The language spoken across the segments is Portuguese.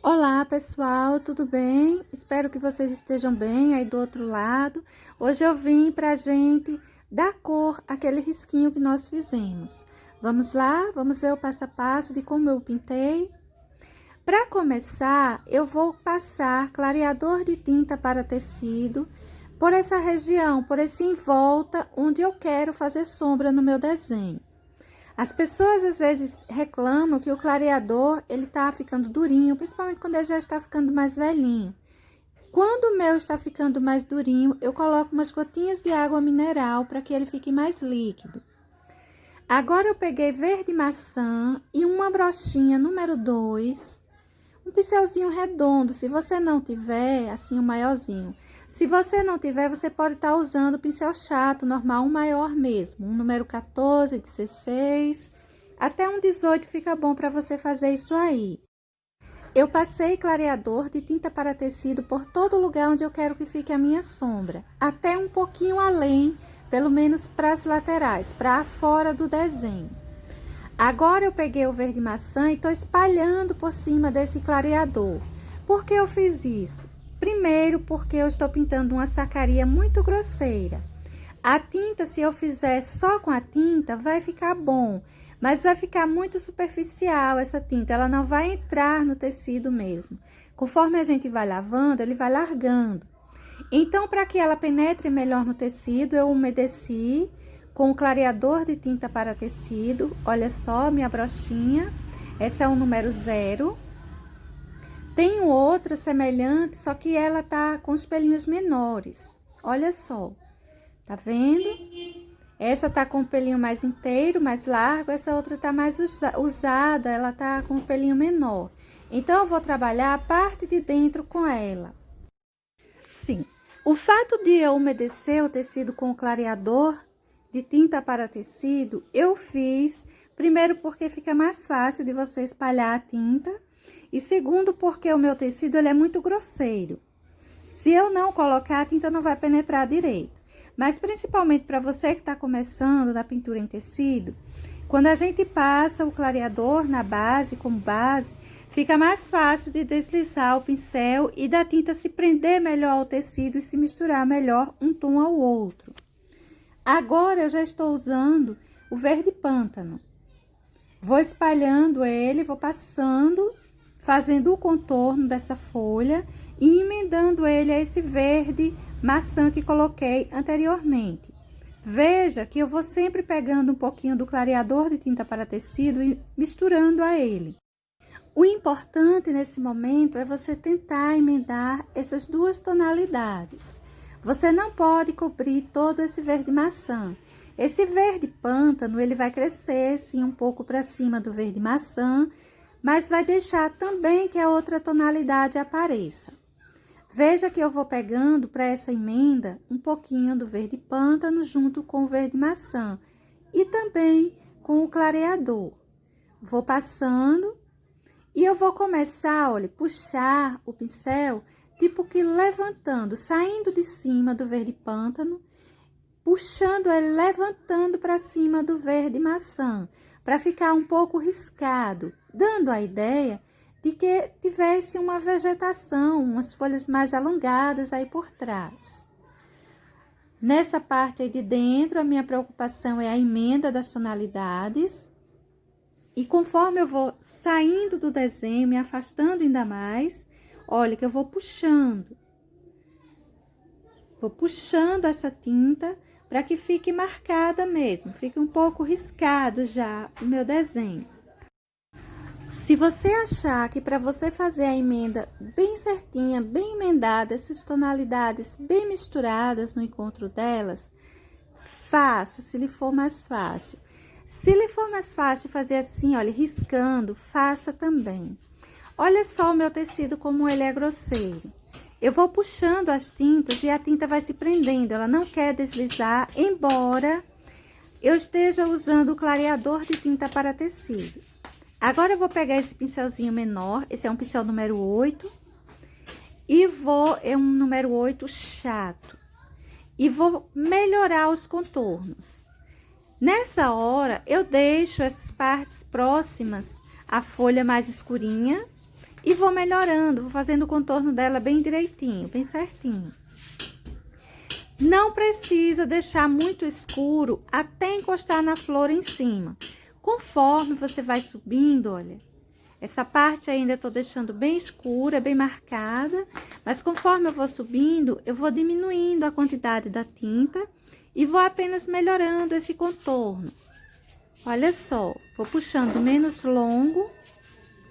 Olá pessoal, tudo bem? Espero que vocês estejam bem aí do outro lado. Hoje eu vim pra gente dar cor àquele risquinho que nós fizemos. Vamos lá? Vamos ver o passo a passo de como eu pintei? Para começar, eu vou passar clareador de tinta para tecido por essa região, por esse em volta onde eu quero fazer sombra no meu desenho. As pessoas às vezes reclamam que o clareador ele tá ficando durinho, principalmente quando ele já está ficando mais velhinho. Quando o meu está ficando mais durinho, eu coloco umas gotinhas de água mineral para que ele fique mais líquido. Agora eu peguei verde maçã e uma brochinha número 2, um pincelzinho redondo. Se você não tiver, assim, um maiorzinho. Se você não tiver, você pode estar usando o pincel chato, normal, um maior mesmo. Um número 14, 16, até um 18 fica bom para você fazer isso aí. Eu passei clareador de tinta para tecido por todo lugar onde eu quero que fique a minha sombra. Até um pouquinho além, pelo menos para as laterais, para fora do desenho. Agora eu peguei o verde maçã e estou espalhando por cima desse clareador. Por que eu fiz isso? Primeiro, porque eu estou pintando uma sacaria muito grosseira. A tinta, se eu fizer só com a tinta, vai ficar bom, mas vai ficar muito superficial essa tinta, ela não vai entrar no tecido mesmo. Conforme a gente vai lavando, ele vai largando. Então, para que ela penetre melhor no tecido, eu umedeci com o clareador de tinta para tecido. Olha só minha brochinha, essa é o número 0. Tenho outra semelhante, só que ela tá com os pelinhos menores. Olha só, tá vendo? Essa tá com o pelinho mais inteiro, mais largo, essa outra tá mais usada, ela tá com o pelinho menor. Então, eu vou trabalhar a parte de dentro com ela. Sim, o fato de eu umedecer o tecido com o clareador de tinta para tecido, eu fiz, primeiro porque fica mais fácil de você espalhar a tinta, e segundo porque o meu tecido ele é muito grosseiro. Se eu não colocar, a tinta não vai penetrar direito. Mas principalmente para você que está começando na pintura em tecido, quando a gente passa o clareador na base, como base, fica mais fácil de deslizar o pincel e da tinta se prender melhor ao tecido e se misturar melhor um tom ao outro. Agora, eu já estou usando o verde pântano. Vou espalhando ele, vou passando, fazendo o contorno dessa folha e emendando ele a esse verde maçã que coloquei anteriormente. Veja que eu vou sempre pegando um pouquinho do clareador de tinta para tecido e misturando a ele. O importante nesse momento é você tentar emendar essas duas tonalidades. Você não pode cobrir todo esse verde maçã. Esse verde pântano, ele vai crescer, sim, um pouco para cima do verde maçã, mas vai deixar também que a outra tonalidade apareça. Veja que eu vou pegando para essa emenda um pouquinho do verde pântano junto com o verde maçã e também com o clareador. Vou passando e eu vou começar, olha, puxar o pincel, tipo que levantando, saindo de cima do verde pântano, puxando ele, levantando para cima do verde maçã, para ficar um pouco riscado, dando a ideia de que tivesse uma vegetação, umas folhas mais alongadas aí por trás. Nessa parte aí de dentro, a minha preocupação é a emenda das tonalidades. E conforme eu vou saindo do desenho, me afastando ainda mais, olha que eu vou puxando. Vou puxando essa tinta para que fique marcada mesmo, fique um pouco riscado já o meu desenho. Se você achar que para você fazer a emenda bem certinha, bem emendada, essas tonalidades bem misturadas no encontro delas, faça, se lhe for mais fácil. Se lhe for mais fácil fazer assim, olha, riscando, faça também. Olha só o meu tecido como ele é grosseiro. Eu vou puxando as tintas e a tinta vai se prendendo, ela não quer deslizar, embora eu esteja usando o clareador de tinta para tecido. Agora, eu vou pegar esse pincelzinho menor, esse é um pincel número 8, e é um número 8 chato, e vou melhorar os contornos. Nessa hora, eu deixo essas partes próximas à folha mais escurinha E vou melhorando, vou fazendo o contorno dela bem direitinho, bem certinho. Não precisa deixar muito escuro até encostar na flor em cima. Conforme você vai subindo, olha, essa parte ainda eu tô deixando bem escura, bem marcada, mas conforme eu vou subindo, eu vou diminuindo a quantidade da tinta e vou apenas melhorando esse contorno. Olha só, vou puxando menos longo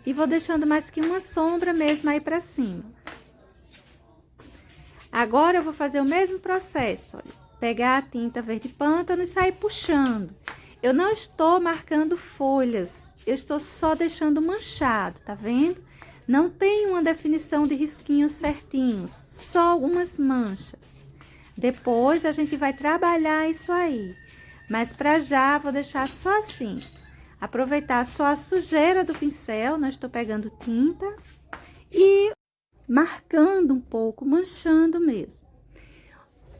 e vou deixando mais que uma sombra mesmo aí pra cima. Agora, eu vou fazer o mesmo processo, olha. Pegar a tinta verde pântano e sair puxando. Eu não estou marcando folhas, eu estou só deixando manchado, tá vendo? Não tem uma definição de risquinhos certinhos, só algumas manchas. Depois, a gente vai trabalhar isso aí. Mas pra já, vou deixar só assim. Aproveitar só a sujeira do pincel, não estou pegando tinta. E marcando um pouco, manchando mesmo.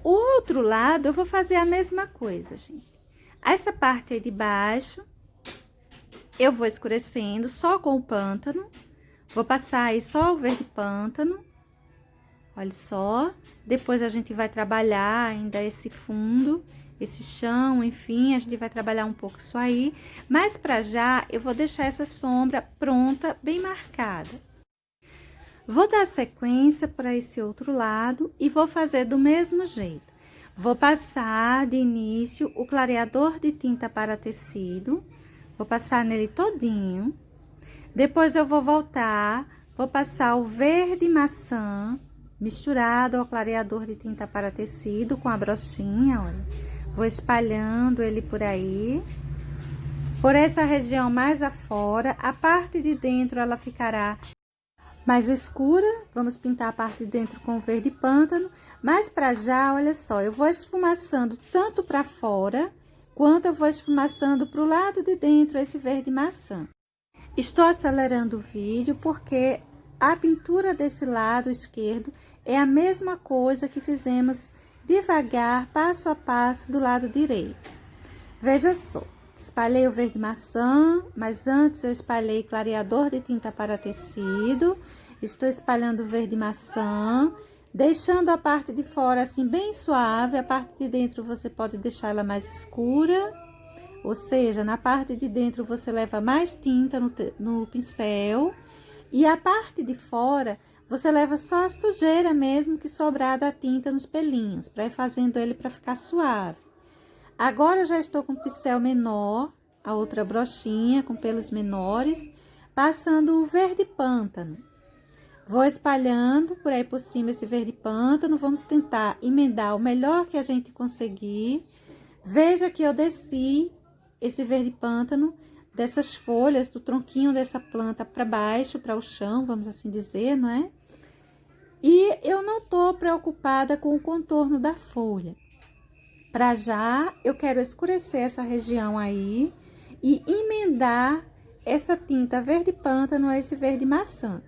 O outro lado, eu vou fazer a mesma coisa, gente. Essa parte aí de baixo, eu vou escurecendo só com o pântano. Vou passar aí só o verde pântano. Olha só. Depois a gente vai trabalhar ainda esse fundo, esse chão, enfim, a gente vai trabalhar um pouco isso aí. Mas pra já, eu vou deixar essa sombra pronta, bem marcada. Vou dar sequência para esse outro lado e vou fazer do mesmo jeito. Vou passar de início o clareador de tinta para tecido, vou passar nele todinho. Depois eu vou voltar, vou passar o verde maçã misturado ao clareador de tinta para tecido com a brochinha, olha. Vou espalhando ele por aí. Por essa região mais afora, a parte de dentro ela ficará mais escura. Vamos pintar a parte de dentro com verde pântano, mas para já, olha só, eu vou esfumaçando tanto para fora, quanto eu vou esfumaçando para o lado de dentro esse verde maçã. Estou acelerando o vídeo porque a pintura desse lado esquerdo é a mesma coisa que fizemos devagar, passo a passo do lado direito. Veja só. Espalhei o verde maçã, mas antes eu espalhei clareador de tinta para tecido. Estou espalhando o verde maçã, deixando a parte de fora assim bem suave. A parte de dentro você pode deixar ela mais escura. Ou seja, na parte de dentro você leva mais tinta no pincel. E a parte de fora você leva só a sujeira mesmo que sobrar da tinta nos pelinhos, para ir fazendo ele para ficar suave. Agora, eu já estou com o pincel menor, a outra brochinha com pelos menores, passando o verde pântano. Vou espalhando por aí por cima esse verde pântano, vamos tentar emendar o melhor que a gente conseguir. Veja que eu desci esse verde pântano dessas folhas, do tronquinho dessa planta para baixo, para o chão, vamos assim dizer, não é? E eu não tô preocupada com o contorno da folha. Para já, eu quero escurecer essa região aí e emendar essa tinta verde pântano a esse verde maçã.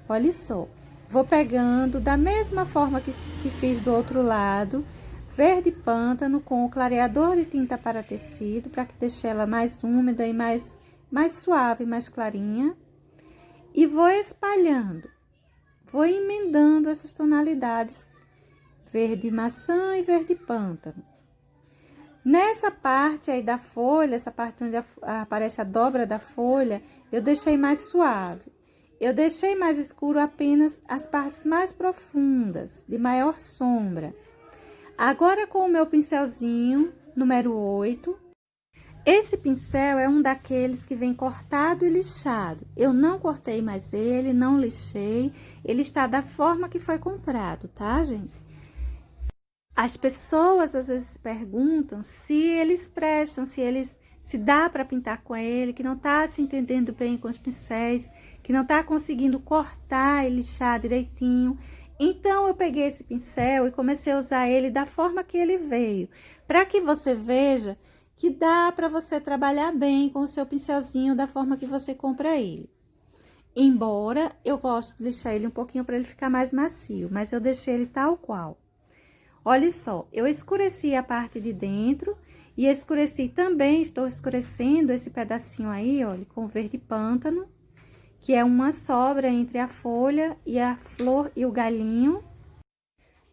Olha só, vou pegando da mesma forma que fiz do outro lado, verde pântano com o clareador de tinta para tecido, para que deixe ela mais úmida e mais suave, mais clarinha. E vou espalhando, vou emendando essas tonalidades verde maçã e verde pântano. Nessa parte aí da folha, essa parte onde aparece a dobra da folha, eu deixei mais suave. Eu deixei mais escuro apenas as partes mais profundas, de maior sombra. Agora, com o meu pincelzinho, número 8, esse pincel é um daqueles que vem cortado e lixado. Eu não cortei mais ele, não lixei, ele está da forma que foi comprado, tá, gente? As pessoas às vezes perguntam se eles prestam, se dá para pintar com ele, que não está se entendendo bem com os pincéis, que não está conseguindo cortar e lixar direitinho. Então, eu peguei esse pincel e comecei a usar ele da forma que ele veio, para que você veja que dá para você trabalhar bem com o seu pincelzinho da forma que você compra ele. Embora eu gosto de deixar ele um pouquinho para ele ficar mais macio, mas eu deixei ele tal qual. Olha só, eu escureci a parte de dentro e escureci também, estou escurecendo esse pedacinho aí, olha, com verde pântano. que é uma sobra entre a folha e a flor e o galinho.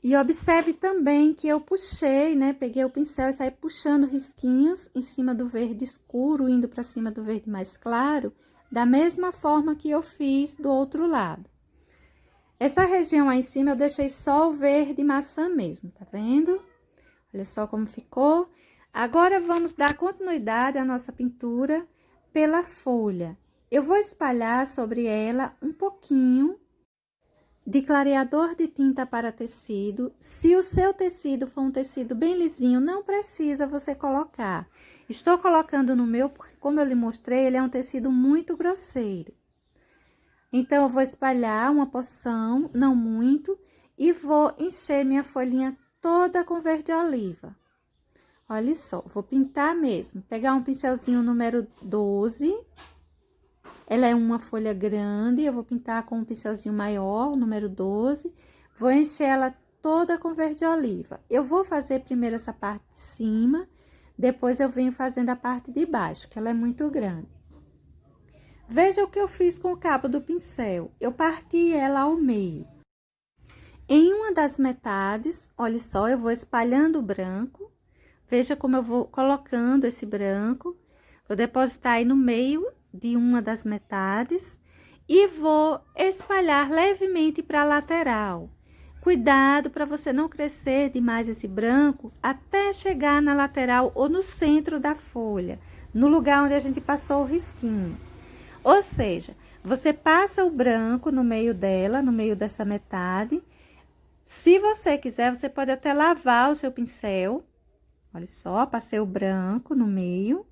E observe também que eu puxei, né? Peguei o pincel e saí puxando risquinhos em cima do verde escuro, indo para cima do verde mais claro, da mesma forma que eu fiz do outro lado. Essa região aí em cima eu deixei só o verde maçã mesmo, tá vendo? Olha só como ficou. Agora, vamos dar continuidade à nossa pintura pela folha. Eu vou espalhar sobre ela um pouquinho de clareador de tinta para tecido. Se o seu tecido for um tecido bem lisinho, não precisa você colocar. Estou colocando no meu porque, como eu lhe mostrei, ele é um tecido muito grosseiro. Então, eu vou espalhar uma porção, não muito, e vou encher minha folhinha toda com verde oliva. Olha só, vou pintar mesmo. Pegar um pincelzinho número 12. Ela é uma folha grande, eu vou pintar com um pincelzinho maior, número 12. Vou encher ela toda com verde oliva. Eu vou fazer primeiro essa parte de cima, depois eu venho fazendo a parte de baixo, que ela é muito grande. Veja o que eu fiz com o cabo do pincel. Eu parti ela ao meio. Em uma das metades, olha só, eu vou espalhando o branco. Veja como eu vou colocando esse branco. Vou depositar aí no meio de uma das metades e vou espalhar levemente para a lateral. Cuidado para você não crescer demais esse branco até chegar na lateral ou no centro da folha, no lugar onde a gente passou o risquinho. Ou seja, você passa o branco no meio dela, no meio dessa metade. Se você quiser, você pode até lavar o seu pincel. Olha só, passei o branco no meio.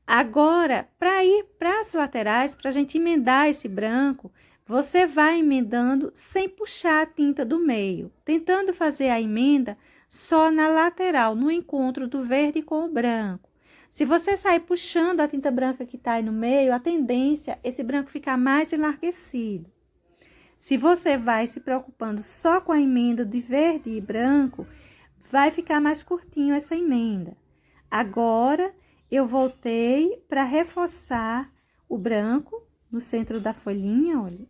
Agora, para ir para as laterais, para a gente emendar esse branco, você vai emendando sem puxar a tinta do meio, tentando fazer a emenda só na lateral, no encontro do verde com o branco. Se você sair puxando a tinta branca que está aí no meio, a tendência é esse branco ficar mais enlarguecido. Se você vai se preocupando só com a emenda de verde e branco, vai ficar mais curtinho essa emenda. Agora, eu voltei para reforçar o branco no centro da folhinha, olha.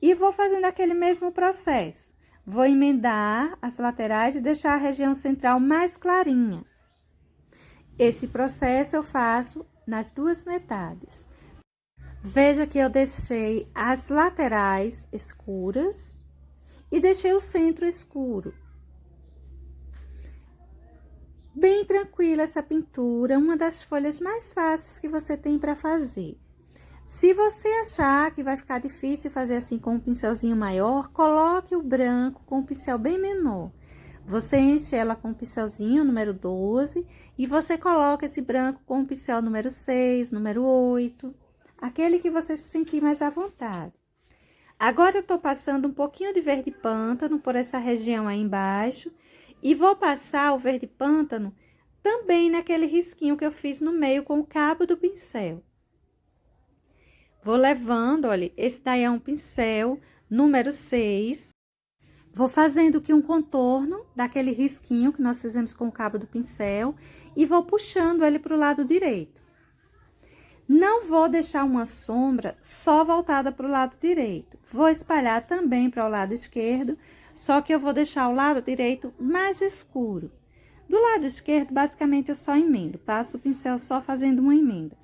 E vou fazendo aquele mesmo processo. Vou emendar as laterais e deixar a região central mais clarinha. Esse processo eu faço nas duas metades. Veja que eu deixei as laterais escuras e deixei o centro escuro. Bem tranquila essa pintura, uma das folhas mais fáceis que você tem para fazer. Se você achar que vai ficar difícil fazer assim com um pincelzinho maior, coloque o branco com um pincel bem menor. Você enche ela com o pincelzinho número 12 e você coloca esse branco com o pincel número 6, número 8, aquele que você se sentir mais à vontade. Agora, eu tô passando um pouquinho de verde pântano por essa região aí embaixo e vou passar o verde pântano também naquele risquinho que eu fiz no meio com o cabo do pincel. Vou levando, olha, esse daí é um pincel número 6. Vou fazendo aqui um contorno daquele risquinho que nós fizemos com o cabo do pincel e vou puxando ele para o lado direito. Não vou deixar uma sombra só voltada para o lado direito. Vou espalhar também para o lado esquerdo, só que eu vou deixar o lado direito mais escuro. Do lado esquerdo, basicamente, eu só emendo, passo o pincel só fazendo uma emenda.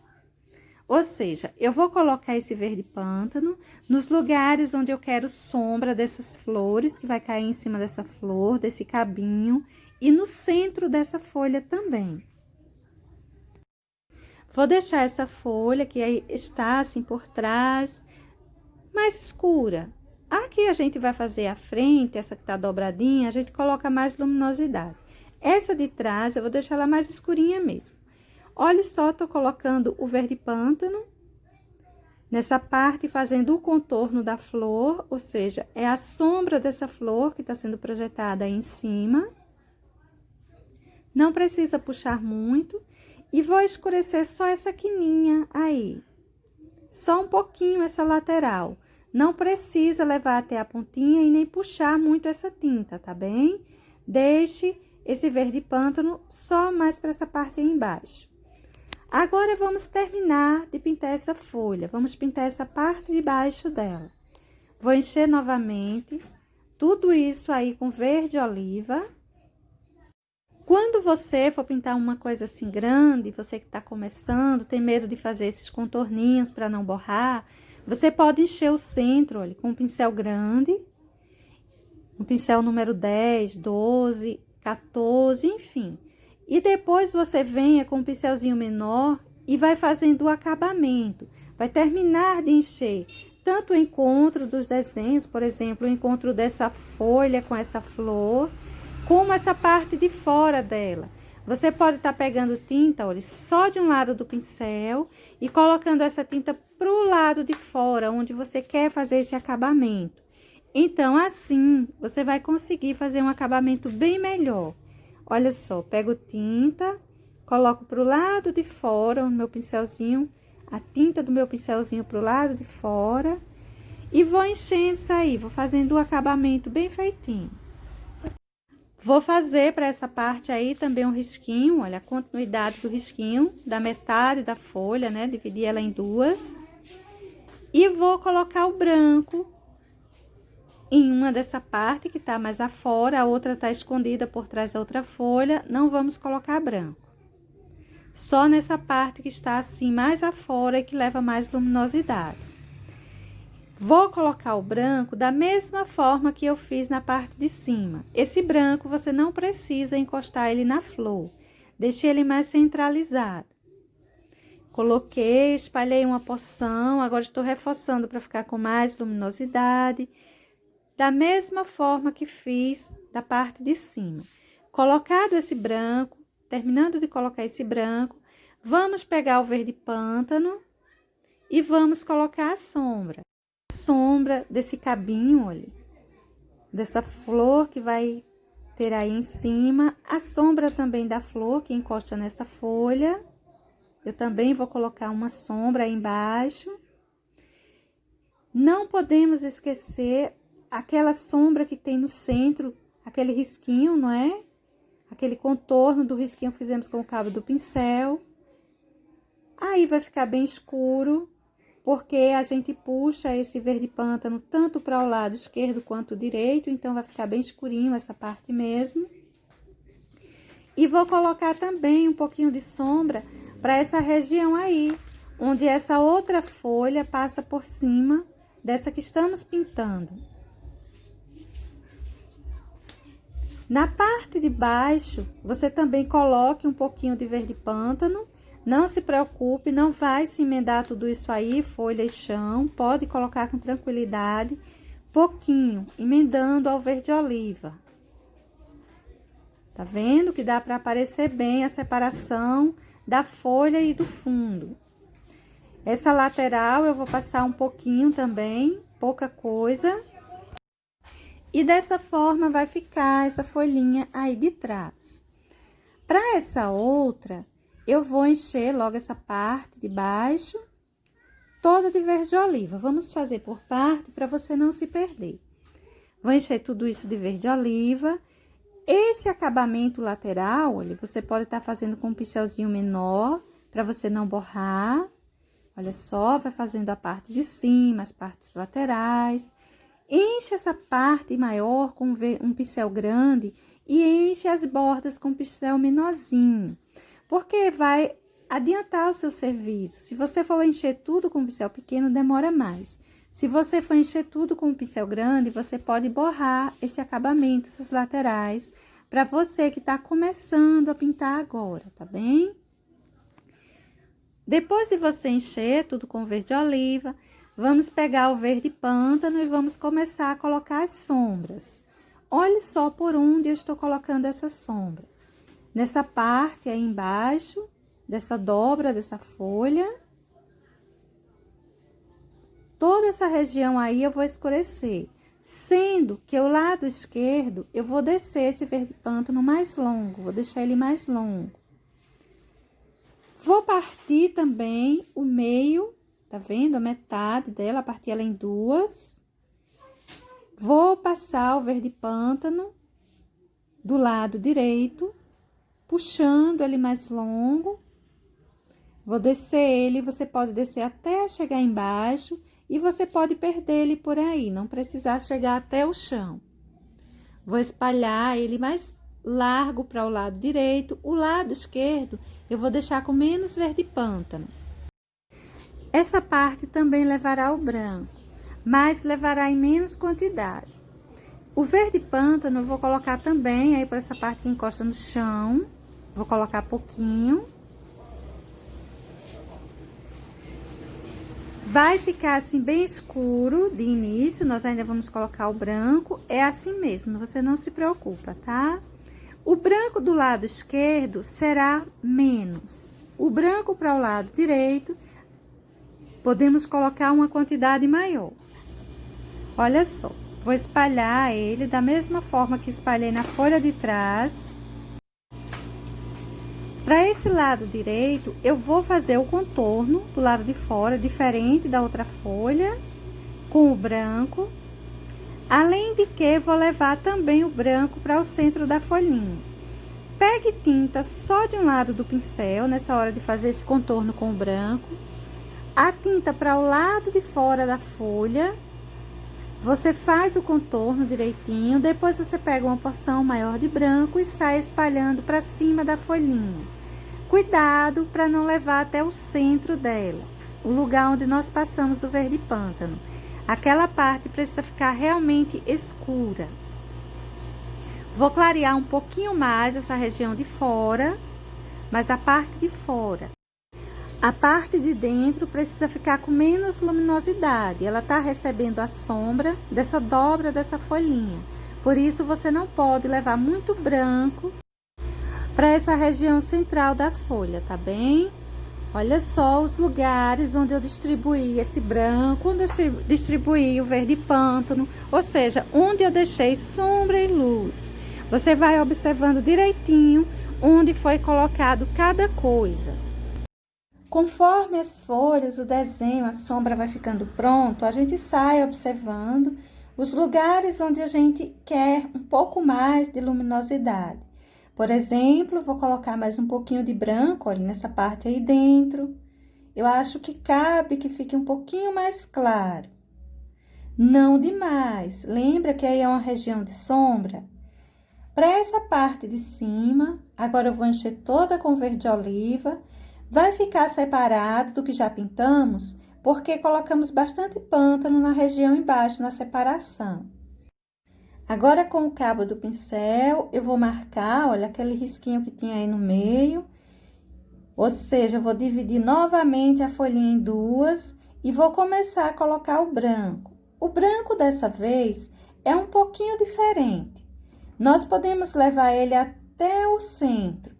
Ou seja, eu vou colocar esse verde pântano nos lugares onde eu quero sombra dessas flores, que vai cair em cima dessa flor, desse cabinho, e no centro dessa folha também. Vou deixar essa folha que aí está assim por trás, mais escura. Aqui a gente vai fazer a frente, essa que tá dobradinha, a gente coloca mais luminosidade. Essa de trás eu vou deixar ela mais escurinha mesmo. Olha só, tô colocando o verde pântano nessa parte, fazendo o contorno da flor, ou seja, é a sombra dessa flor que tá sendo projetada aí em cima. Não precisa puxar muito. E vou escurecer só essa quininha aí. Só um pouquinho essa lateral. Não precisa levar até a pontinha e nem puxar muito essa tinta, tá bem? Deixe esse verde pântano só mais para essa parte aí embaixo. Agora, vamos terminar de pintar essa folha. Vamos pintar essa parte de baixo dela. Vou encher novamente tudo isso aí com verde oliva. Quando você for pintar uma coisa assim grande, você que está começando, tem medo de fazer esses contorninhos para não borrar, você pode encher o centro, olha, com um pincel grande, um pincel número 10, 12, 14, enfim. E depois você venha com um pincelzinho menor e vai fazendo o acabamento. Vai terminar de encher tanto o encontro dos desenhos, por exemplo, o encontro dessa folha com essa flor, como essa parte de fora dela. Você pode estar pegando tinta, olha, só de um lado do pincel e colocando essa tinta para o lado de fora, onde você quer fazer esse acabamento. Então, assim, você vai conseguir fazer um acabamento bem melhor. Olha só, pego tinta, coloco para o lado de fora o meu pincelzinho, a tinta do meu pincelzinho para o lado de fora e vou enchendo isso aí, vou fazendo o acabamento bem feitinho. Vou fazer para essa parte aí também um risquinho, olha, a continuidade do risquinho, da metade da folha, né? Dividir ela em duas. E vou colocar o branco em uma dessa parte que tá mais afora, a outra tá escondida por trás da outra folha, não vamos colocar branco. Só nessa parte que está assim mais afora e que leva mais luminosidade. Vou colocar o branco da mesma forma que eu fiz na parte de cima. Esse branco você não precisa encostar ele na flor, deixe ele mais centralizado. Coloquei, espalhei uma porção, agora estou reforçando para ficar com mais luminosidade. Da mesma forma que fiz da parte de cima. Colocado esse branco, terminando de colocar esse branco, vamos pegar o verde pântano e vamos colocar a sombra. A sombra desse cabinho, olha, dessa flor que vai ter aí em cima. A sombra também da flor que encosta nessa folha. Eu também vou colocar uma sombra aí embaixo. Não podemos esquecer aquela sombra que tem no centro, aquele risquinho, não é? Aquele contorno do risquinho que fizemos com o cabo do pincel. Aí vai ficar bem escuro, porque a gente puxa esse verde pântano tanto para o lado esquerdo quanto direito, então vai ficar bem escurinho essa parte mesmo. E vou colocar também um pouquinho de sombra para essa região aí, onde essa outra folha passa por cima dessa que estamos pintando. Na parte de baixo, você também coloque um pouquinho de verde pântano. Não se preocupe, não vai se emendar tudo isso aí, folha e chão. Pode colocar com tranquilidade, pouquinho, emendando ao verde oliva. Tá vendo que dá para aparecer bem a separação da folha e do fundo. Essa lateral eu vou passar um pouquinho também, pouca coisa. E dessa forma vai ficar essa folhinha aí de trás. Para essa outra, eu vou encher logo essa parte de baixo, toda de verde oliva. Vamos fazer por parte para você não se perder. Vou encher tudo isso de verde oliva. Esse acabamento lateral, olha, você pode estar fazendo com um pincelzinho menor, para você não borrar. Olha só, vai fazendo a parte de cima, as partes laterais. Enche essa parte maior com um pincel grande e enche as bordas com um pincel menorzinho, porque vai adiantar o seu serviço. Se você for encher tudo com um pincel pequeno, demora mais. Se você for encher tudo com um pincel grande, você pode borrar esse acabamento, essas laterais, para você que está começando a pintar agora, tá bem? Depois de você encher tudo com verde oliva, vamos pegar o verde pântano e vamos começar a colocar as sombras. Olhe só por onde eu estou colocando essa sombra. Nessa parte aí embaixo, dessa dobra, dessa folha. Toda essa região aí eu vou escurecer. Sendo que o lado esquerdo, eu vou descer esse verde pântano mais longo, vou deixar ele mais longo. Vou partir também o meio, tá vendo? A metade dela, partir ela em duas. Vou passar o verde pântano do lado direito, puxando ele mais longo. Vou descer ele, você pode descer até chegar embaixo e você pode perder ele por aí, não precisar chegar até o chão. Vou espalhar ele mais largo para o lado direito. O lado esquerdo eu vou deixar com menos verde pântano. Essa parte também levará o branco, mas levará em menos quantidade. O verde pântano eu vou colocar também aí por essa parte que encosta no chão. Vou colocar pouquinho. Vai ficar assim bem escuro de início, nós ainda vamos colocar o branco. É assim mesmo, você não se preocupa, tá? O branco do lado esquerdo será menos. O branco para o lado direito, podemos colocar uma quantidade maior. Olha só, vou espalhar ele da mesma forma que espalhei na folha de trás. Para esse lado direito, eu vou fazer o contorno do lado de fora, diferente da outra folha, com o branco. Além de que, vou levar também o branco para o centro da folhinha. Pegue tinta só de um lado do pincel, nessa hora de fazer esse contorno com o branco. A tinta para o lado de fora da folha. Você faz o contorno direitinho, depois você pega uma porção maior de branco e sai espalhando para cima da folhinha. Cuidado para não levar até o centro dela, o lugar onde nós passamos o verde pântano. Aquela parte precisa ficar realmente escura. Vou clarear um pouquinho mais essa região de fora, mas a parte de fora. A parte de dentro precisa ficar com menos luminosidade. Ela está recebendo a sombra dessa dobra dessa folhinha. Por isso, você não pode levar muito branco para essa região central da folha, tá bem? Olha só os lugares onde eu distribuí esse branco, onde eu distribuí o verde pântano, ou seja, onde eu deixei sombra e luz. Você vai observando direitinho onde foi colocado cada coisa. Conforme as folhas, o desenho, a sombra vai ficando pronto, a gente sai observando os lugares onde a gente quer um pouco mais de luminosidade. Por exemplo, vou colocar mais um pouquinho de branco, olha, nessa parte aí dentro. Eu acho que cabe que fique um pouquinho mais claro. Não demais. Lembra que aí é uma região de sombra? Para essa parte de cima, agora eu vou encher toda com verde oliva. Vai ficar separado do que já pintamos, porque colocamos bastante pântano na região embaixo, na separação. Agora, com o cabo do pincel, eu vou marcar, olha, aquele risquinho que tinha aí no meio. Ou seja, eu vou dividir novamente a folhinha em duas e vou começar a colocar o branco. O branco, dessa vez, é um pouquinho diferente. Nós podemos levar ele até o centro.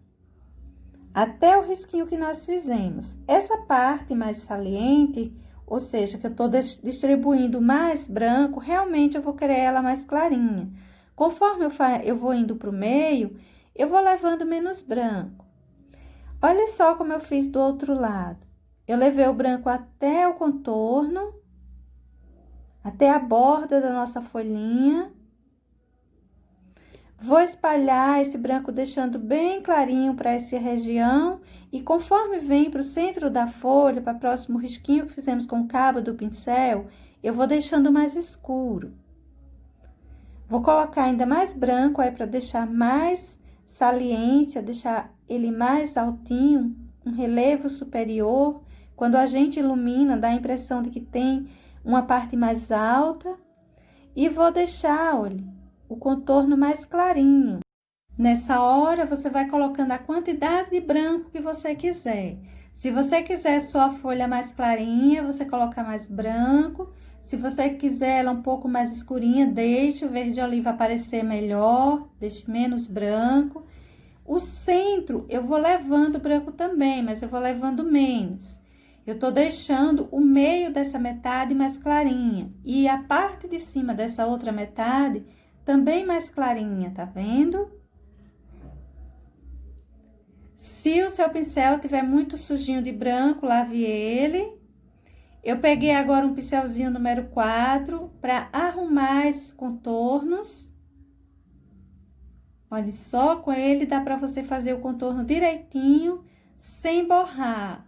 Até o risquinho que nós fizemos. Essa parte mais saliente, ou seja, que eu tô distribuindo mais branco, realmente eu vou querer ela mais clarinha. Conforme eu vou indo pro meio, eu vou levando menos branco. Olha só como eu fiz do outro lado. Eu levei o branco até o contorno, até a borda da nossa folhinha. Vou espalhar esse branco deixando bem clarinho para essa região e conforme vem para o centro da folha, para o próximo risquinho que fizemos com o cabo do pincel, eu vou deixando mais escuro. Vou colocar ainda mais branco aí para deixar mais saliência, deixar ele mais altinho, um relevo superior. Quando a gente ilumina, dá a impressão de que tem uma parte mais alta. E vou deixar, olha, o contorno mais clarinho. Nessa hora, você vai colocando a quantidade de branco que você quiser. Se você quiser só a folha mais clarinha, você coloca mais branco. Se você quiser ela um pouco mais escurinha, deixe o verde oliva aparecer melhor, deixe menos branco. O centro, eu vou levando branco também, mas eu vou levando menos. Eu tô deixando o meio dessa metade mais clarinha. E a parte de cima dessa outra metade também mais clarinha, tá vendo? Se o seu pincel tiver muito sujinho de branco, lave ele. Eu peguei agora um pincelzinho número 4 para arrumar esses contornos. Olha só, com ele dá para você fazer o contorno direitinho, sem borrar.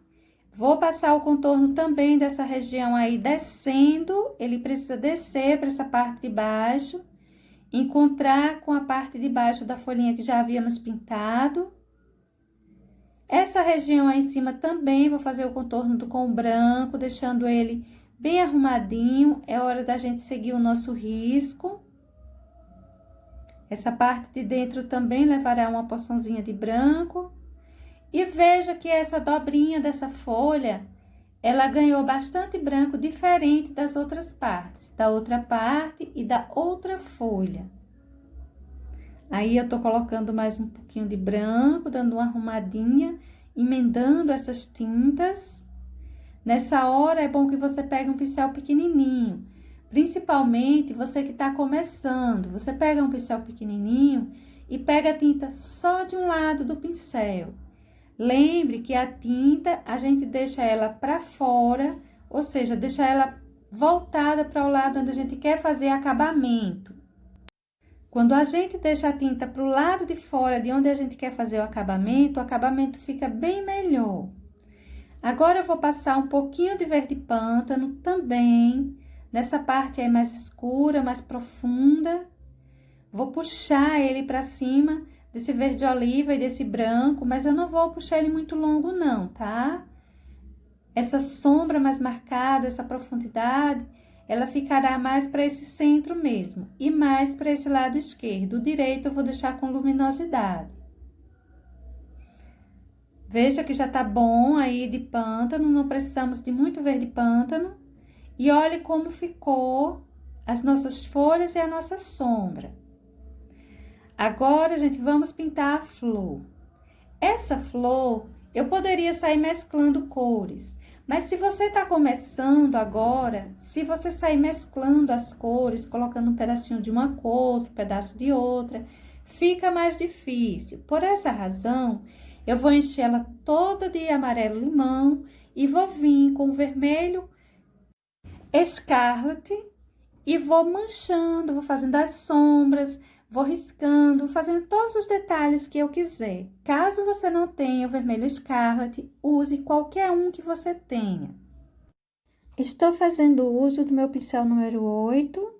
Vou passar o contorno também dessa região aí descendo, ele precisa descer para essa parte de baixo, encontrar com a parte de baixo da folhinha que já havíamos pintado. Essa região aí em cima também vou fazer o contorno com o branco, deixando ele bem arrumadinho. É hora da gente seguir o nosso risco. Essa parte de dentro também levará uma porçãozinha de branco. E veja que essa dobrinha dessa folha, ela ganhou bastante branco, diferente das outras partes, da outra parte e da outra folha. Aí, eu tô colocando mais um pouquinho de branco, dando uma arrumadinha, emendando essas tintas. Nessa hora, é bom que você pegue um pincel pequenininho, principalmente você que tá começando. Você pega um pincel pequenininho e pega a tinta só de um lado do pincel. Lembre que a tinta, a gente deixa ela para fora, ou seja, deixa ela voltada para o lado onde a gente quer fazer acabamento. Quando a gente deixa a tinta para o lado de fora, de onde a gente quer fazer o acabamento fica bem melhor. Agora, eu vou passar um pouquinho de verde pântano também, nessa parte aí mais escura, mais profunda. Vou puxar ele para cima desse verde oliva e desse branco, mas eu não vou puxar ele muito longo não, tá? Essa sombra mais marcada, essa profundidade, ela ficará mais para esse centro mesmo, e mais para esse lado esquerdo. O direito eu vou deixar com luminosidade. Veja que já tá bom aí de pântano, não precisamos de muito verde pântano. E olhe como ficou as nossas folhas e a nossa sombra. Agora, gente, vamos pintar a flor. Essa flor, eu poderia sair mesclando cores, mas se você tá começando agora, se você sair mesclando as cores, colocando um pedacinho de uma cor, outro pedaço de outra, fica mais difícil. Por essa razão, eu vou encher ela toda de amarelo limão e vou vir com o vermelho Scarlet e vou manchando, vou fazendo as sombras, vou riscando, fazendo todos os detalhes que eu quiser. Caso você não tenha o vermelho Scarlet, use qualquer um que você tenha. Estou fazendo uso do meu pincel número 8.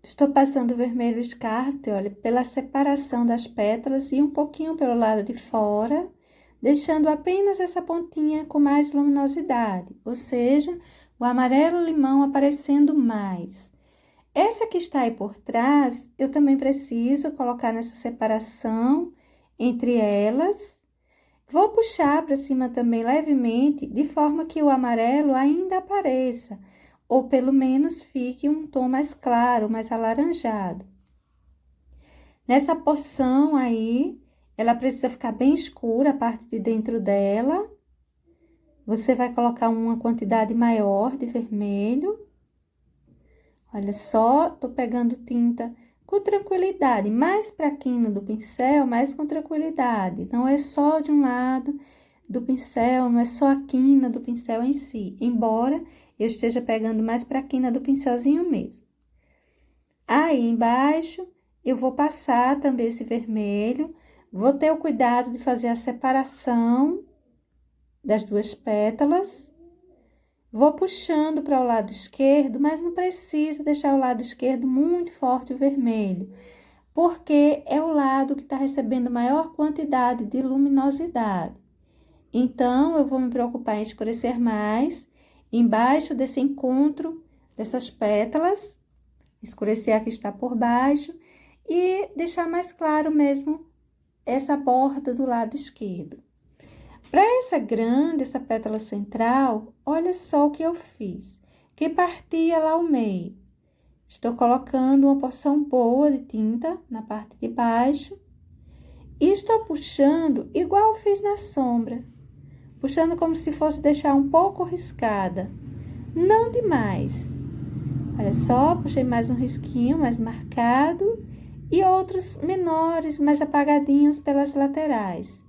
Estou passando o vermelho Scarlet, olha, pela separação das pétalas e um pouquinho pelo lado de fora, deixando apenas essa pontinha com mais luminosidade, ou seja, o amarelo limão aparecendo mais. Essa que está aí por trás, eu também preciso colocar nessa separação entre elas. Vou puxar para cima também levemente, de forma que o amarelo ainda apareça, ou pelo menos fique um tom mais claro, mais alaranjado. Nessa porção aí, ela precisa ficar bem escura, a parte de dentro dela. Você vai colocar uma quantidade maior de vermelho. Olha só, tô pegando tinta com tranquilidade, mais pra quina do pincel, mais com tranquilidade. Não é só de um lado do pincel, não é só a quina do pincel em si, embora eu esteja pegando mais pra quina do pincelzinho mesmo. Aí, embaixo, eu vou passar também esse vermelho, vou ter o cuidado de fazer a separação das duas pétalas. Vou puxando para o lado esquerdo, mas não preciso deixar o lado esquerdo muito forte o vermelho, porque é o lado que está recebendo maior quantidade de luminosidade. Então, eu vou me preocupar em escurecer mais, embaixo desse encontro dessas pétalas, escurecer a que está por baixo e deixar mais claro mesmo essa borda do lado esquerdo. Para essa grande, essa pétala central, olha só o que eu fiz, que partia lá ao meio. Estou colocando uma porção boa de tinta na parte de baixo e estou puxando igual eu fiz na sombra, puxando como se fosse deixar um pouco riscada, não demais. Olha só, puxei mais um risquinho mais marcado e outros menores, mais apagadinhos pelas laterais.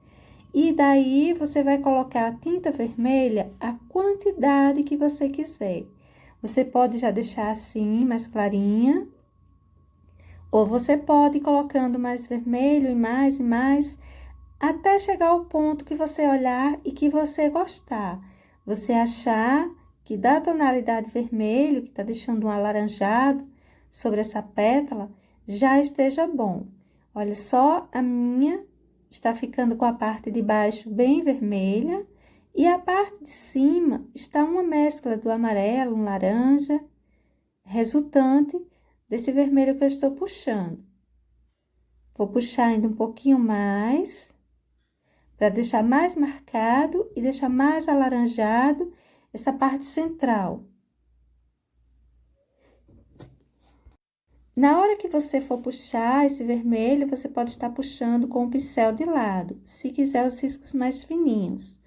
E daí, você vai colocar a tinta vermelha a quantidade que você quiser. Você pode já deixar assim, mais clarinha. Ou você pode ir colocando mais vermelho e mais, até chegar ao ponto que você olhar e que você gostar. você achar que da tonalidade vermelho, que está deixando um alaranjado sobre essa pétala, já esteja bom. Olha só, a minha está ficando com a parte de baixo bem vermelha e a parte de cima está uma mescla do amarelo, um laranja, resultante desse vermelho que eu estou puxando. Vou puxar ainda um pouquinho mais, para deixar mais marcado e deixar mais alaranjado essa parte central. Na hora que você for puxar esse vermelho, você pode estar puxando com o pincel de lado, se quiser os riscos mais fininhos.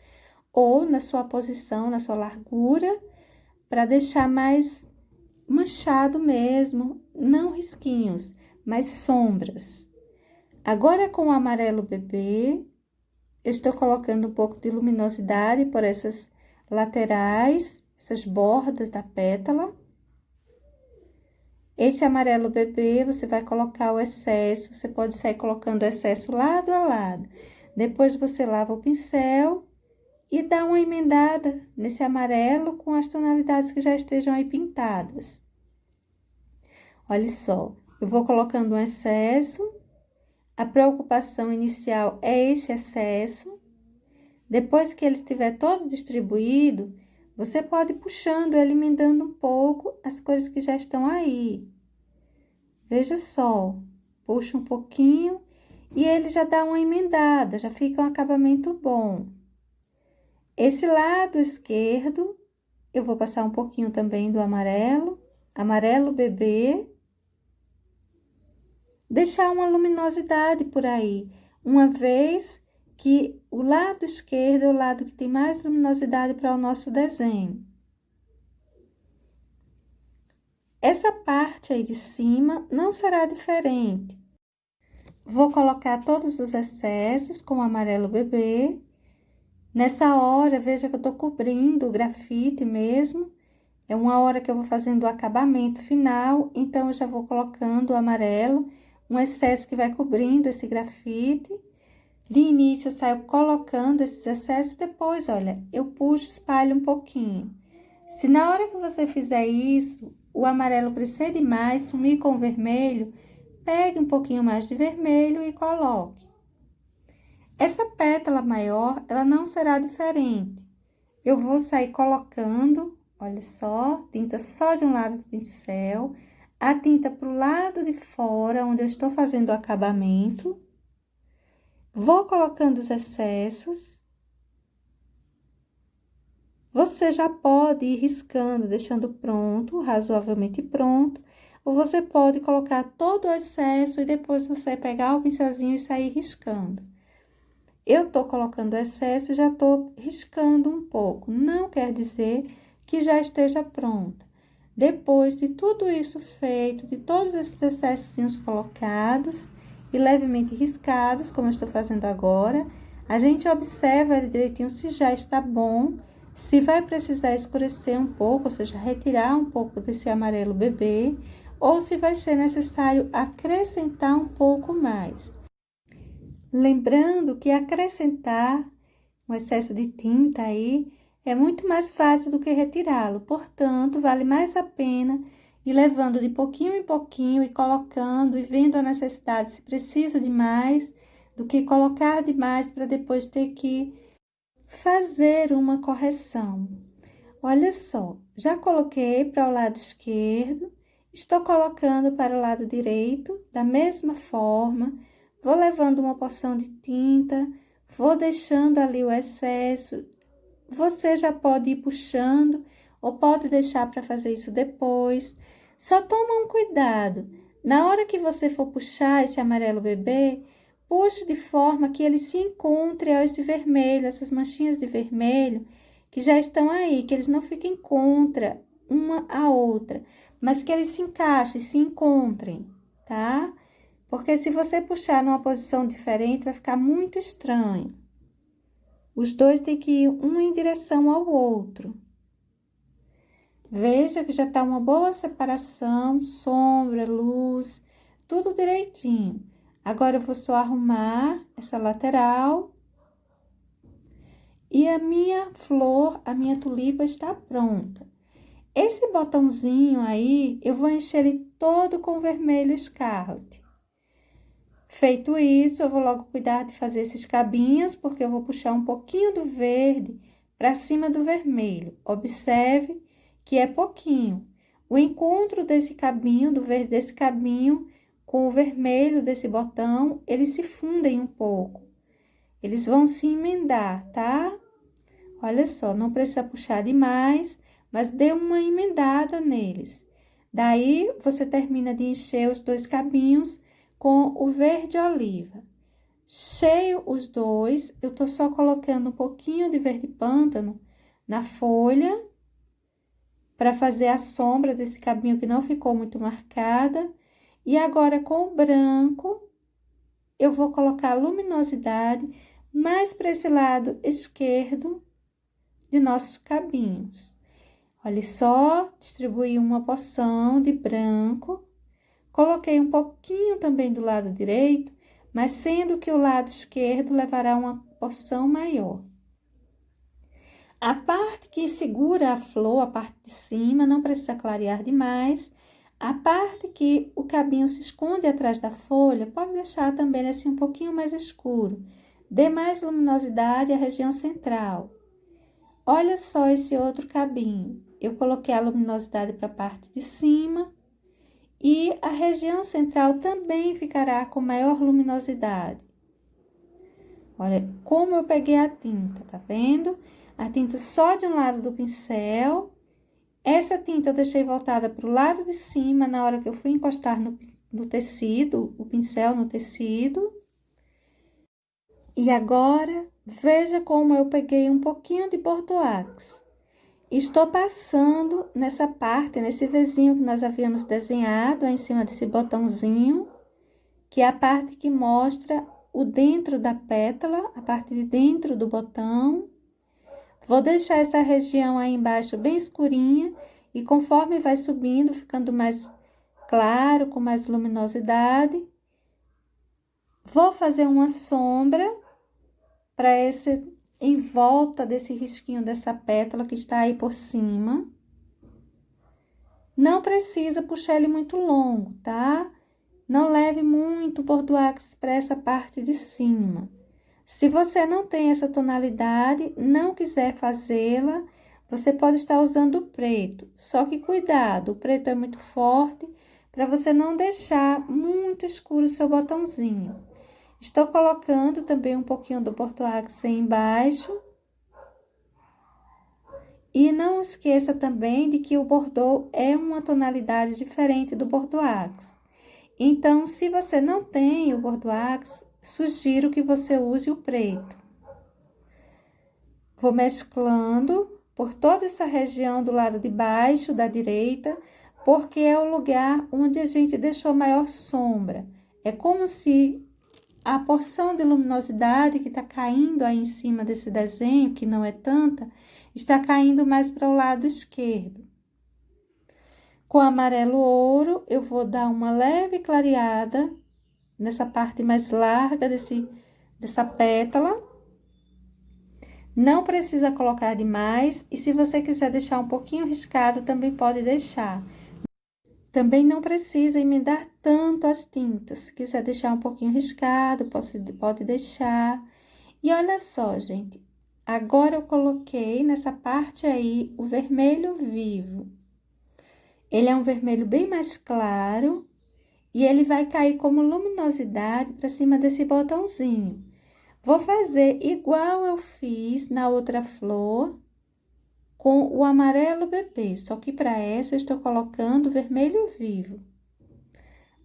Ou na sua posição, na sua largura, para deixar mais manchado mesmo, não risquinhos, mas sombras. Agora, com o amarelo bebê, eu estou colocando um pouco de luminosidade por essas laterais, essas bordas da pétala. Esse amarelo bebê, você vai colocar o excesso, você pode sair colocando o excesso lado a lado. Depois, você lava o pincel e dá uma emendada nesse amarelo com as tonalidades que já estejam aí pintadas. Olha só, eu vou colocando um excesso, a preocupação inicial é esse excesso. Depois que ele estiver todo distribuído, você pode ir puxando, emendando um pouco as cores que já estão aí. Veja só, puxa um pouquinho e ele já dá uma emendada, já fica um acabamento bom. Esse lado esquerdo, eu vou passar um pouquinho também do amarelo, amarelo bebê. Deixar uma luminosidade por aí, uma vez que o lado esquerdo é o lado que tem mais luminosidade para o nosso desenho. Essa parte aí de cima não será diferente. Vou colocar todos os excessos com o amarelo bebê. Nessa hora, veja que eu tô cobrindo o grafite mesmo. É uma hora que eu vou fazendo o acabamento final, então eu já vou colocando o amarelo, um excesso que vai cobrindo esse grafite. De início, eu saio colocando esses excessos, depois, olha, eu puxo, espalho um pouquinho. Se na hora que você fizer isso, o amarelo crescer demais, sumir com o vermelho, pegue um pouquinho mais de vermelho e coloque. Essa pétala maior, ela não será diferente. Eu vou sair colocando, olha só, tinta só de um lado do pincel, a tinta pro lado de fora, onde eu estou fazendo o acabamento. Vou colocando os excessos. Você já pode ir riscando, deixando pronto, razoavelmente pronto, ou você pode colocar todo o excesso e depois você pegar o pincelzinho e sair riscando. Eu tô colocando excesso e já tô riscando um pouco, não quer dizer que já esteja pronta. Depois de tudo isso feito, de todos esses excessos colocados e levemente riscados, como eu estou fazendo agora, a gente observa ele direitinho se já está bom, se vai precisar escurecer um pouco, ou seja, retirar um pouco desse amarelo bebê, ou se vai ser necessário acrescentar um pouco mais. Lembrando que acrescentar um excesso de tinta aí é muito mais fácil do que retirá-lo, portanto, vale mais a pena ir levando de pouquinho em pouquinho e colocando e vendo a necessidade se precisa de mais, do que colocar demais para depois ter que fazer uma correção. Olha só, já coloquei para o lado esquerdo, estou colocando para o lado direito da mesma forma. Vou levando uma porção de tinta, vou deixando ali o excesso. Você já pode ir puxando ou pode deixar para fazer isso depois. Só toma um cuidado. Na hora que você for puxar esse amarelo bebê, puxe de forma que ele se encontre a esse vermelho, essas manchinhas de vermelho que já estão aí, que eles não fiquem contra uma a outra, mas que eles se encaixem, se encontrem, tá? Porque se você puxar numa posição diferente, vai ficar muito estranho. Os dois têm que ir um em direção ao outro. Veja que já tá uma boa separação, sombra, luz, tudo direitinho. Agora, eu vou só arrumar essa lateral. E a minha flor, a minha tulipa está pronta. Esse botãozinho aí, eu vou encher ele todo com vermelho Scarlet. Feito isso, eu vou logo cuidar de fazer esses cabinhos, porque eu vou puxar um pouquinho do verde para cima do vermelho. Observe que é pouquinho. O encontro desse cabinho, do verde desse cabinho, com o vermelho desse botão, eles se fundem um pouco. Eles vão se emendar, tá? Olha só, não precisa puxar demais, mas dê uma emendada neles. Daí, você termina de encher os dois cabinhos com o verde oliva. Cheio os dois, eu tô só colocando um pouquinho de verde pântano na folha, para fazer a sombra desse cabinho que não ficou muito marcada. E agora, com o branco, eu vou colocar a luminosidade mais para esse lado esquerdo de nossos cabinhos. Olha só, distribuí uma porção de branco, coloquei um pouquinho também do lado direito, mas sendo que o lado esquerdo levará uma porção maior. A parte que segura a flor, a parte de cima, não precisa clarear demais. A parte que o cabinho se esconde atrás da folha, pode deixar também assim um pouquinho mais escuro. Dê mais luminosidade à região central. Olha só esse outro cabinho. Eu coloquei a luminosidade para a parte de cima e a região central também ficará com maior luminosidade. Olha como eu peguei a tinta, tá vendo? A tinta só de um lado do pincel. Essa tinta eu deixei voltada para o lado de cima na hora que eu fui encostar no tecido, o pincel no tecido. E agora, veja como eu peguei um pouquinho de Bordeaux. Estou passando nessa parte, nesse Vzinho que nós havíamos desenhado, em cima desse botãozinho, que é a parte que mostra o dentro da pétala, a parte de dentro do botão. Vou deixar essa região aí embaixo bem escurinha, e conforme vai subindo, ficando mais claro, com mais luminosidade, vou fazer uma sombra para esse em volta desse risquinho dessa pétala que está aí por cima. Não precisa puxar ele muito longo, tá? Não leve muito Bordeaux para essa parte de cima. Se você não tem essa tonalidade, não quiser fazê-la, você pode estar usando o preto. Só que cuidado, o preto é muito forte, para você não deixar muito escuro o seu botãozinho. Estou colocando também um pouquinho do Bordeaux aí embaixo. E não esqueça também de que o Bordeaux é uma tonalidade diferente do Bordeaux. Então, se você não tem o Bordeaux, sugiro que você use o preto. Vou mesclando por toda essa região do lado de baixo, da direita, porque é o lugar onde a gente deixou maior sombra. É como se a porção de luminosidade que está caindo aí em cima desse desenho, que não é tanta, está caindo mais para o lado esquerdo. Com amarelo ouro, eu vou dar uma leve clareada nessa parte mais larga dessa pétala. Não precisa colocar demais, e se você quiser deixar um pouquinho riscado, também pode deixar. Também não precisa emendar tanto as tintas. Se quiser deixar um pouquinho riscado, pode deixar. E olha só, gente, agora eu coloquei nessa parte aí o vermelho vivo. Ele é um vermelho bem mais claro e ele vai cair como luminosidade para cima desse botãozinho. Vou fazer igual eu fiz na outra flor com o amarelo bebê, só que para essa eu estou colocando vermelho vivo.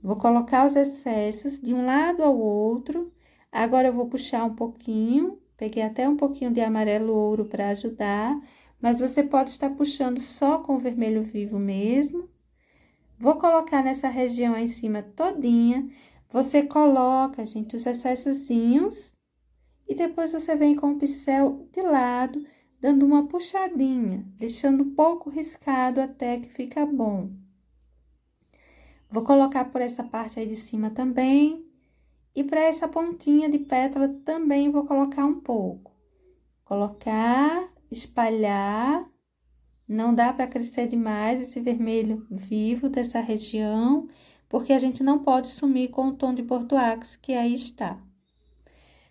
Vou colocar os excessos de um lado ao outro. Agora eu vou puxar um pouquinho, peguei até um pouquinho de amarelo ouro para ajudar, mas você pode estar puxando só com o vermelho vivo mesmo. Vou colocar nessa região aí em cima todinha. Você coloca, gente, os excessozinhos e depois você vem com o pincel de lado, dando uma puxadinha, deixando um pouco riscado até que fica bom. Vou colocar por essa parte aí de cima também. E para essa pontinha de pétala também vou colocar um pouco. Colocar, espalhar. Não dá para crescer demais esse vermelho vivo dessa região, porque a gente não pode sumir com o tom de Bordeaux que aí está.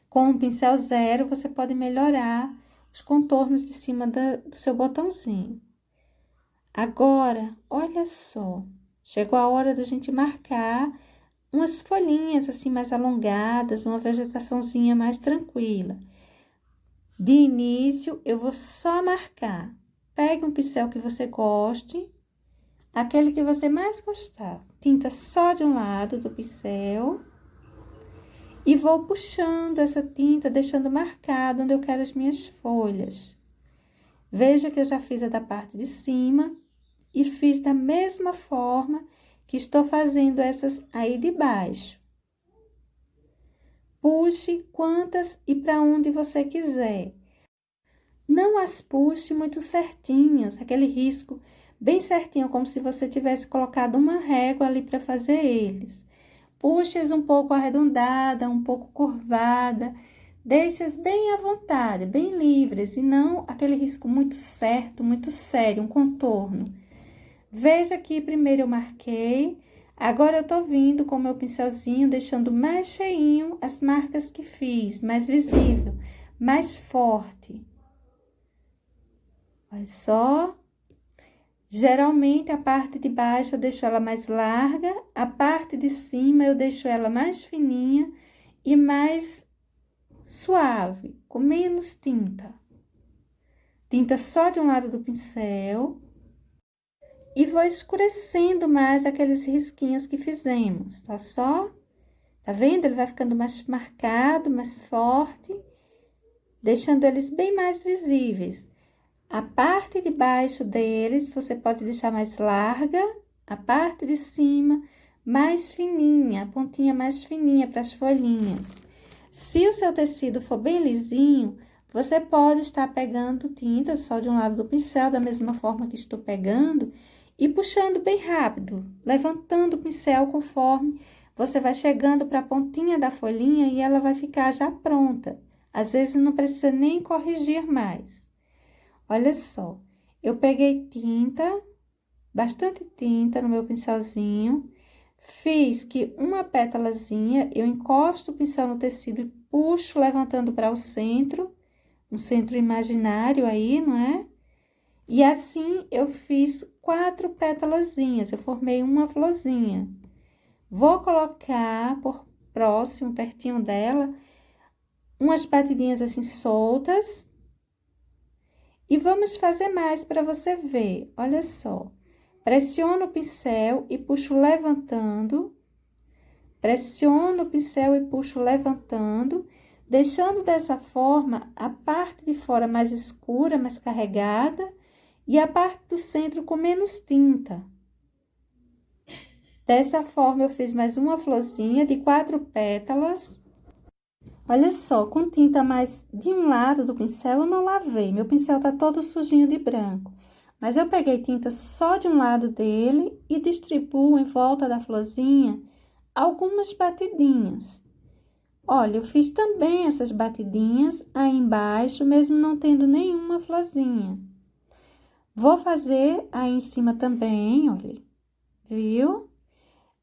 Com o pincel zero, você pode melhorar os contornos de cima do seu botãozinho. Agora, olha só, chegou a hora da gente marcar umas folhinhas assim mais alongadas, uma vegetaçãozinha mais tranquila. De início, eu vou só marcar. Pegue um pincel que você goste, aquele que você mais gostar. Tinta só de um lado do pincel. E vou puxando essa tinta, deixando marcado onde eu quero as minhas folhas. Veja que eu já fiz a da parte de cima e fiz da mesma forma que estou fazendo essas aí de baixo. Puxe quantas e para onde você quiser. Não as puxe muito certinhas, aquele risco bem certinho, como se você tivesse colocado uma régua ali para fazer eles. Puxe-as um pouco arredondada, um pouco curvada, deixe-as bem à vontade, bem livres, e não aquele risco muito certo, muito sério, um contorno. Veja que primeiro eu marquei, agora eu tô vindo com o meu pincelzinho, deixando mais cheinho as marcas que fiz, mais visível, mais forte. Olha só, geralmente a parte de baixo eu deixo ela mais larga, a parte de cima eu deixo ela mais fininha e mais suave, com menos tinta. Tinta só de um lado do pincel e vou escurecendo mais aqueles risquinhos que fizemos, tá só? Tá vendo? Ele vai ficando mais marcado, mais forte, deixando eles bem mais visíveis. A parte de baixo deles, você pode deixar mais larga, a parte de cima mais fininha, a pontinha mais fininha para as folhinhas. Se o seu tecido for bem lisinho, você pode estar pegando tinta só de um lado do pincel, da mesma forma que estou pegando, e puxando bem rápido, levantando o pincel conforme você vai chegando para a pontinha da folhinha e ela vai ficar já pronta. Às vezes não precisa nem corrigir mais. Olha só, eu peguei tinta, bastante tinta no meu pincelzinho, fiz que uma pétalazinha, eu encosto o pincel no tecido e puxo, levantando para o centro, um centro imaginário aí, não é? E assim, eu fiz 4 pétalazinhas, eu formei uma florzinha. Vou colocar por próximo, pertinho dela, umas batidinhas assim soltas. E vamos fazer mais para você ver, olha só. Pressiono o pincel e puxo levantando. Pressiono o pincel e puxo levantando, deixando dessa forma a parte de fora mais escura, mais carregada, e a parte do centro com menos tinta. Dessa forma, eu fiz mais uma florzinha de 4 pétalas. Olha só, com tinta mais de um lado do pincel, eu não lavei. Meu pincel tá todo sujinho de branco. Mas eu peguei tinta só de um lado dele e distribuo em volta da florzinha algumas batidinhas. Olha, eu fiz também essas batidinhas aí embaixo, mesmo não tendo nenhuma florzinha. Vou fazer aí em cima também, olha, viu?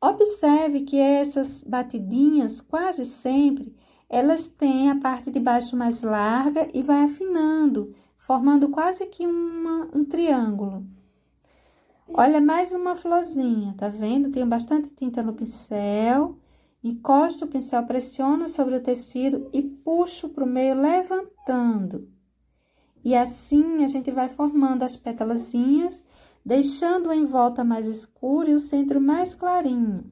Observe que essas batidinhas, quase sempre, elas têm a parte de baixo mais larga e vai afinando, formando quase que um triângulo. Olha, mais uma florzinha, tá vendo? Tenho bastante tinta no pincel, encosto o pincel, pressiono sobre o tecido e puxo pro meio, levantando. E assim, a gente vai formando as pétalazinhas, deixando em volta mais escuro e o centro mais clarinho.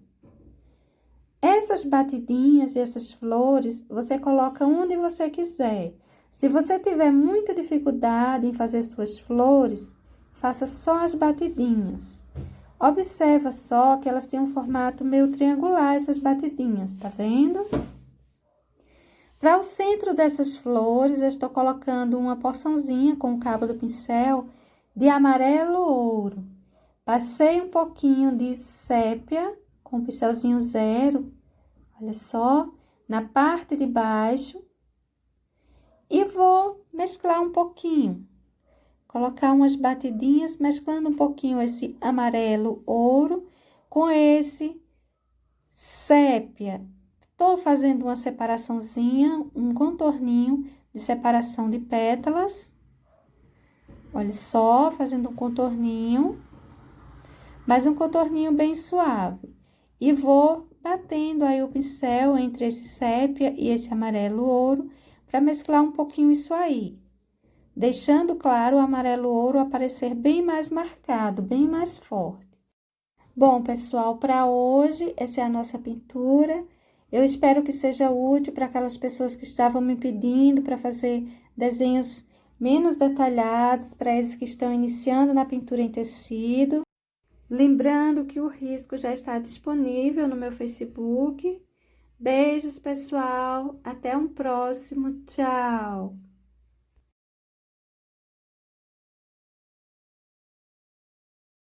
Essas batidinhas e essas flores, você coloca onde você quiser. Se você tiver muita dificuldade em fazer suas flores, faça só as batidinhas. Observa só que elas têm um formato meio triangular, essas batidinhas, tá vendo? Para o centro dessas flores, eu estou colocando uma porçãozinha com o cabo do pincel de amarelo ouro. Passei um pouquinho de sépia com o pincelzinho zero, olha só, na parte de baixo. E vou mesclar um pouquinho. Colocar umas batidinhas, mesclando um pouquinho esse amarelo ouro com esse sépia. Tô fazendo uma separaçãozinha, um contorninho de separação de pétalas. Olha só, fazendo um contorninho, mas um contorninho bem suave. E vou batendo aí o pincel entre esse sépia e esse amarelo ouro, para mesclar um pouquinho isso aí. Deixando, claro, o amarelo ouro aparecer bem mais marcado, bem mais forte. Bom, pessoal, para hoje, essa é a nossa pintura. Eu espero que seja útil para aquelas pessoas que estavam me pedindo para fazer desenhos menos detalhados, para eles que estão iniciando na pintura em tecido. Lembrando que o risco já está disponível no meu Facebook. Beijos, pessoal. Até um próximo. Tchau!